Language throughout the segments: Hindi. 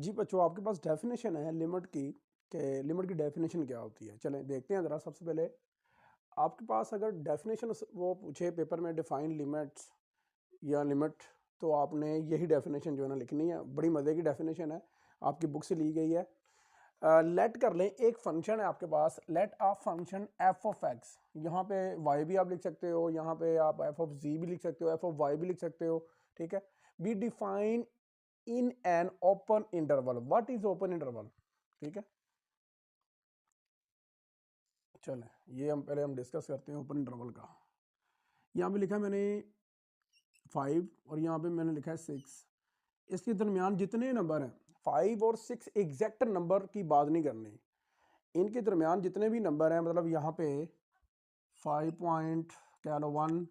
जी बच्चों, आपके पास डेफिनेशन है लिमिट की कि लिमिट की डेफिनेशन क्या होती है। चलें देखते हैं ज़रा। सबसे पहले आपके पास अगर डेफिनेशन वो पूछे पेपर में डिफाइन लिमिट्स या लिमिट, तो आपने यही डेफिनेशन जो है ना लिखनी है। बड़ी मज़े की डेफिनेशन है, आपकी बुक से ली गई है। लेट कर लें, एक फंक्शन है आपके पास, let a function F of X. यहाँ पे वाई भी आप लिख सकते हो, यहाँ पे आप एफ ऑफ जी भी लिख सकते हो, एफ ऑफ वाई भी लिख सकते हो। ठीक है, be define in an open interval. What is open interval? ठीक है, चलें ये हम डिस्कस करते हैं ओपन इंटरवल का। यहाँ पे लिखा है मैंने 5 और यहाँ पे मैंने लिखा है 6। इसके दरमियान जितने नंबर हैं 5 और 6, एग्जैक्ट नंबर की बात नहीं करनी। इनके दरमियान जितने भी नंबर हैं, मतलब यहाँ पे 5 पॉइंट क्या लो 1,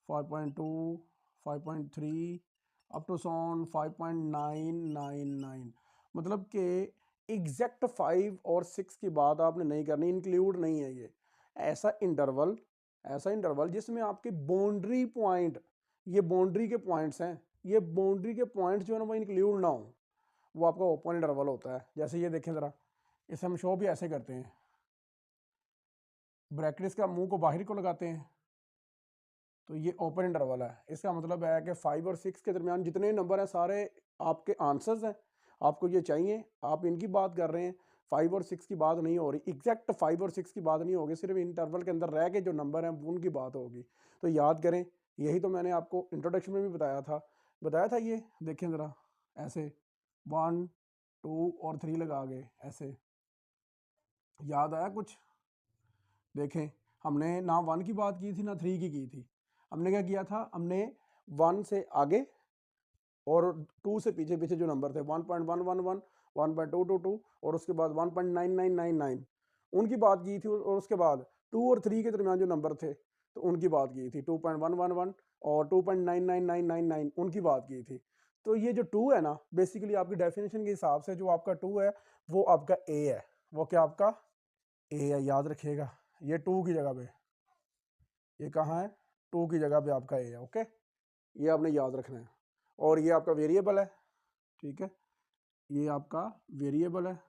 5.2, 5.3 अप टू सॉन 5.999, मतलब कि एग्जैक्ट 5 और 6 की बात आपने नहीं करनी, इंक्लूड नहीं है ये। ऐसा इंटरवल जिसमें आपके बाउंड्री पॉइंट, ये बाउंड्री के पॉइंट्स हैं, ये बाउंड्री के पॉइंट्स जो है ना वो इंक्लूड ना हो, वो आपका ओपन इंटरवल होता है। जैसे ये देखें ज़रा, इसे हम शो भी ऐसे करते हैं, ब्रैकेट्स का मुंह को बाहर को लगाते हैं, तो ये ओपन इंटरवल है। इसका मतलब है कि 5 और 6 के दरमियान जितने नंबर हैं सारे आपके आंसर्स हैं, आपको ये चाहिए, आप इनकी बात कर रहे हैं। 5 और 6 की बात नहीं हो रही, एग्जैक्ट 5 और 6 की बात नहीं होगी, सिर्फ इंटरवल के अंदर रह के जो नंबर हैं उनकी बात होगी। तो याद करें, यही तो मैंने आपको इंट्रोडक्शन में भी बताया था ये देखें ज़रा, ऐसे 1, 2 और 3 लगा गए ऐसे। याद आया कुछ? देखें, हमने ना 1 की बात की थी ना 3 की थी। हमने क्या किया था, हमने 1 से आगे और 2 से पीछे पीछे जो नंबर थे 1.111, 1.222 और उसके बाद 1.9999 उनकी बात की थी। और उसके बाद 2 और 3 के दरमियान जो नंबर थे तो उनकी बात की थी, 2.111 और 2.99999 उनकी बात की थी। तो ये जो 2 है ना, बेसिकली आपकी डेफिनेशन के हिसाब से जो आपका 2 है वो आपका ए है। वो क्या आपका ए है, याद रखिएगा। ये 2 की जगह पे, ये कहाँ है, 2 की जगह पे आपका ए है। ओके, ये आपने याद रखना है। और ये आपका वेरिएबल है, ठीक है, ये आपका वेरिएबल है,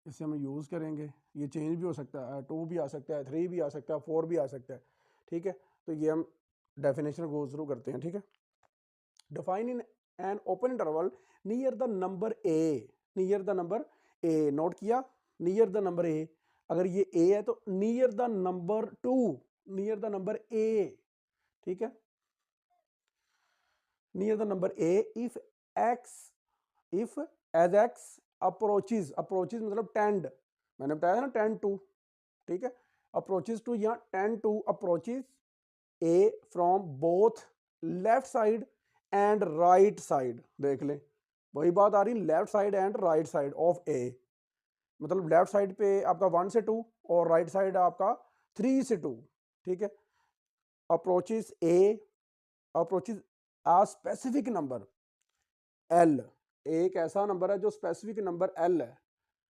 इसे हम यूज़ करेंगे। ये चेंज भी हो सकता है, 2 भी आ सकता है, 3 भी आ सकता है, 4 भी आ सकता है। ठीक है, तो ये हम डेफिनेशन गो थ्रू करते हैं। ठीक है, define in an open interval near the number A, near the number A, note किया, नियर द नंबर ए। अगर ये ए है तो near the number 2, near the number A. ठीक है, near the number A if x, if as x approaches मतलब टेंड, मैंने बताया था ना 10 टू। ठीक है, अप्रोचेज टू, या 10 to approaches a from both left side and right side. देख लें, वही बात आ रही, left side and right side of a, मतलब लेफ्ट साइड पे आपका 1 से 2 और राइट साइड आपका 3 से 2। ठीक है, अप्रोचेज ए, अप्रोचेज आ स्पेसिफिक नंबर एल, एक ऐसा नंबर है जो स्पेसिफिक नंबर एल है,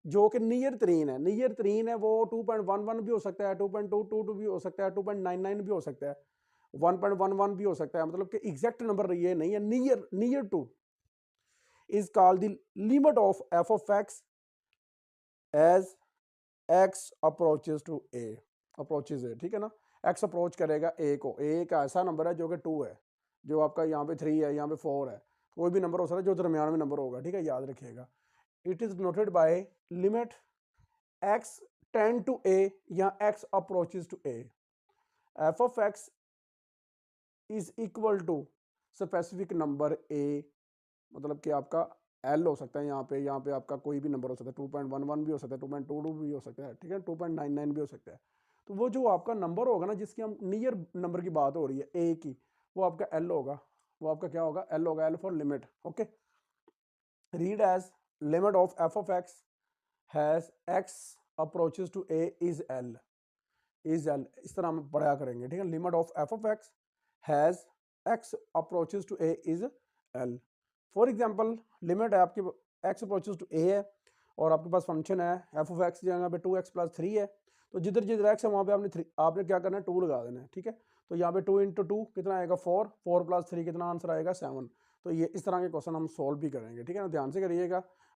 जो कि नियर तरीन है। नियर तरीन है वो 2.11 भी हो सकता है, 2.222 भी हो सकता है, 2.99 भी हो सकता है, 1.11 भी हो सकता है, मतलब कि एग्जैक्ट नंबर ये नहीं है। Near two is called the limit of f of x as x approaches to A, approaches है। ठीक है ना, एक्स अप्रोच करेगा ए को। ए एक ऐसा नंबर है जो कि 2 है, जो आपका यहाँ पे 3 है, यहाँ पे 4 है, कोई भी नंबर हो सकता है जो दरमियान में नंबर होगा। ठीक है, याद रखिएगा। It is noted by limit x tend to a या x approaches to a. F of X is equal to specific number a, मतलब कि आपका एल हो सकता है, यहाँ पे आपका कोई भी नंबर हो सकता है, 2.11 भी हो सकता है, 2.22 भी हो सकता है, ठीक है, 2.99 भी हो सकता है। तो वो जो आपका नंबर होगा ना, जिसकी हम नियर नंबर की बात हो रही है ए की, वो आपका एल होगा। वो आपका क्या होगा, एल होगा, L for limit. Okay, read as limit of f of x as x approaches to A is L, is L, इस तरह हम पढ़ा करेंगे। ठीक है, limit of f of x as x approaches to A is L. For example, limit है आपकी एक्स अप्रोचेज टू ए है, और आपके पास फंक्शन है एफ ऑफ एक्स जगह पे 2x + 3 है, तो जिधर जिधर एक्स है वहाँ पे आपने क्या करना है, 2 लगा देना है। ठीक है, तो यहाँ पे 2 × 2 कितना आएगा, 4, 4 + 3 कितना आंसर आएगा, 7। तो ये इस तरह के क्वेश्चन हम सॉल्व भी करेंगे, ठीक है ना, ध्यान से करिएगा।